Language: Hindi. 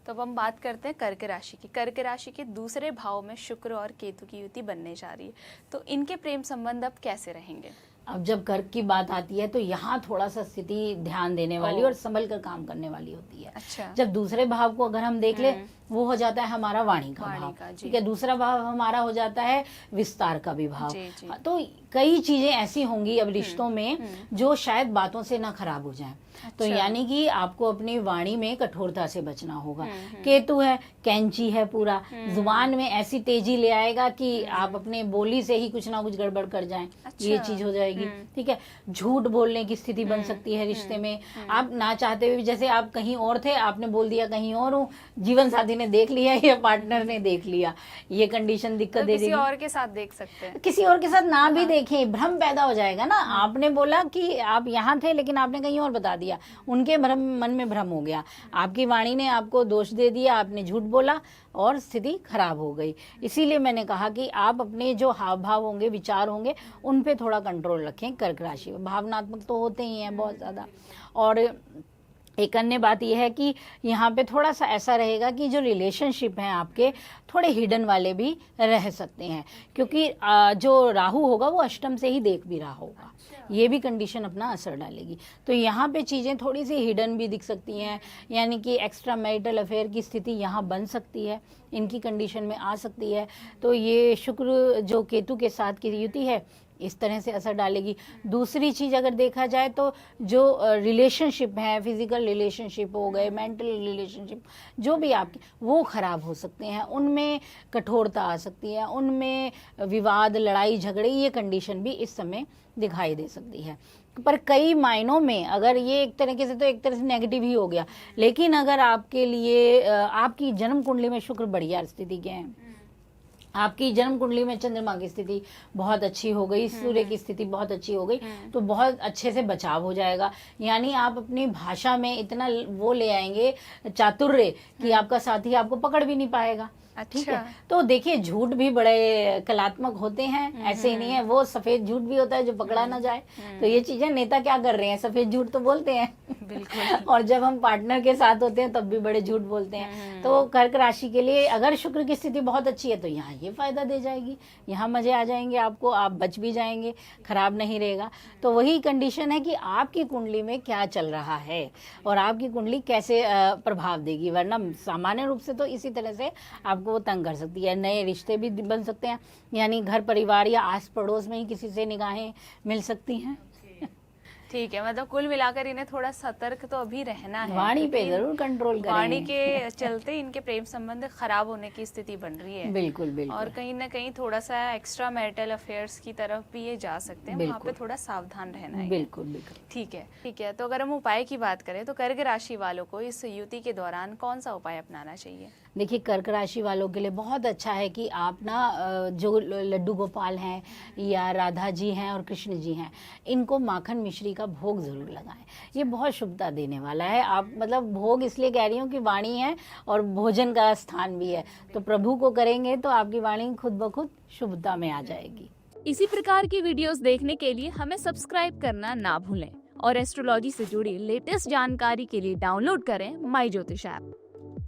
तो अब हम बात करते हैं कर्क राशि की। कर्क राशि के दूसरे भाव में शुक्र और केतु की युति बनने जा रही है, तो इनके प्रेम संबंध अब कैसे रहेंगे? अब जब कर्क की बात आती है तो यहाँ थोड़ा सा स्थिति ध्यान देने वाली और संभल कर काम करने वाली होती है। अच्छा। जब दूसरे भाव को अगर हम देख ले, वो हो जाता है हमारा वाणी का भाव, ठीक है। दूसरा भाव हमारा हो जाता है विस्तार का भी भाव। तो कई चीजें ऐसी होंगी अब रिश्तों में जो शायद बातों से ना खराब हो जाएं। तो यानी कि आपको अपनी वाणी में कठोरता से बचना होगा। केतु है, कैंची है पूरा, जुबान में ऐसी तेजी ले आएगा कि आप अपने बोली से ही कुछ ना कुछ गड़बड़ कर जाएं। ये चीज हो जाएगी, ठीक है। झूठ बोलने की स्थिति बन सकती है रिश्ते में। आप ना चाहते हुए भी, जैसे आप कहीं और थे, आपने बोल दिया कहीं और हूँ, जीवन साथी ने देख लिया या पार्टनर ने देख लिया, ये कंडीशन दिक्कत दे देगी। किसी और के साथ देख सकते हैं, किसी और के साथ ना भी देखें, भ्रम पैदा हो जाएगा ना। आपने बोला कि आप यहाँ थे लेकिन आपने कहीं और बता दिया, उनके मन में भ्रम हो गया, आपकी वाणी ने आपको दोष दे दिया, आपने झूठ बोला और स्थिति खराब हो गई। इसीलिए मैंने कहा कि आप अपने जो हाव भाव होंगे, विचार होंगे, उन पे थोड़ा कंट्रोल रखें। कर्क राशि भावनात्मक तो होते ही हैं बहुत ज़्यादा। और एक अन्य बात यह है कि यहाँ पे थोड़ा सा ऐसा रहेगा कि जो रिलेशनशिप हैं आपके, थोड़े हिडन वाले भी रह सकते हैं, क्योंकि जो राहु होगा वो अष्टम से ही देख भी रहा होगा, ये भी कंडीशन अपना असर डालेगी। तो यहाँ पे चीज़ें थोड़ी सी हिडन भी दिख सकती हैं, यानी कि एक्स्ट्रा मैरिटल अफेयर की स्थिति यहाँ बन सकती है, इनकी कंडीशन में आ सकती है। तो ये शुक्र जो केतु के साथ की युति है, इस तरह से असर डालेगी। दूसरी चीज़ अगर देखा जाए तो जो रिलेशनशिप है, फिजिकल रिलेशनशिप हो गए, मेंटल रिलेशनशिप, जो भी आपके, वो ख़राब हो सकते हैं, उनमें कठोरता आ सकती है, उनमें विवाद, लड़ाई झगड़े, ये कंडीशन भी इस समय दिखाई दे सकती है। पर कई मायनों में अगर ये एक तरीके से, तो एक तरह से नेगेटिव ही हो गया, लेकिन अगर आपके लिए आपकी जन्म कुंडली में शुक्र बढ़िया स्थिति के हैं, आपकी जन्म कुंडली में चंद्रमा की स्थिति बहुत अच्छी हो गई, सूर्य की स्थिति बहुत अच्छी हो गई, तो बहुत अच्छे से बचाव हो जाएगा। यानी आप अपनी भाषा में इतना वो ले आएंगे चातुर्य कि आपका साथी आपको पकड़ भी नहीं पाएगा। ठीक है। तो देखिए, झूठ भी बड़े कलात्मक होते हैं, ऐसे ही नहीं है, वो सफेद झूठ भी होता है जो पकड़ा ना जाए। तो ये चीजें नेता क्या कर रहे हैं, सफेद झूठ तो बोलते हैं बिल्कुल। और जब हम पार्टनर के साथ होते हैं तब भी बड़े झूठ बोलते हैं। तो कर्क राशि के लिए अगर शुक्र की स्थिति बहुत अच्छी है तो यहाँ ये फायदा दे जाएगी, यहाँ मजे आ जाएंगे आपको, आप बच भी जाएंगे, खराब नहीं रहेगा। तो वही कंडीशन है कि आपकी कुंडली में क्या चल रहा है और आपकी कुंडली कैसे प्रभाव देगी, वरना सामान्य रूप से तो इसी तरह से आपको वो तंग कर सकती है। नए रिश्ते भी बन सकते हैं, यानी घर परिवार या आस पड़ोस में ही किसी से निगाहें मिल सकती हैं। ठीक है, मतलब कुल मिलाकर इन्हें थोड़ा सतर्क तो अभी रहना है, वाणी पे जरूर कंट्रोल करें। वाणी के चलते इनके प्रेम संबंध खराब होने की स्थिति बन रही है। बिल्कुल बिल्कुल। और कहीं ना कहीं थोड़ा सा एक्स्ट्रा मैरिटल अफेयर्स की तरफ भी ये जा सकते हैं, वहाँ पे थोड़ा सावधान रहना है। बिल्कुल बिल्कुल। ठीक है, ठीक है। तो अगर हम उपाय की बात करें तो कर्क राशि वालों को इस युति के दौरान कौन सा उपाय अपनाना चाहिए? देखिए, कर्क राशि वालों के लिए बहुत अच्छा है कि आप ना जो लड्डू गोपाल हैं या राधा जी हैं और कृष्ण जी हैं, इनको माखन मिश्री का भोग जरूर लगाएं। ये बहुत शुभता देने वाला है। आप मतलब भोग इसलिए कह रही हूँ कि वाणी है और भोजन का स्थान भी है, तो प्रभु को करेंगे तो आपकी वाणी खुद ब खुद शुभता में आ जाएगी। इसी प्रकार की वीडियोस देखने के लिए हमें सब्सक्राइब करना ना भूलें और एस्ट्रोलॉजी से जुड़ी लेटेस्ट जानकारी के लिए डाउनलोड करें माई ज्योतिष ऐप।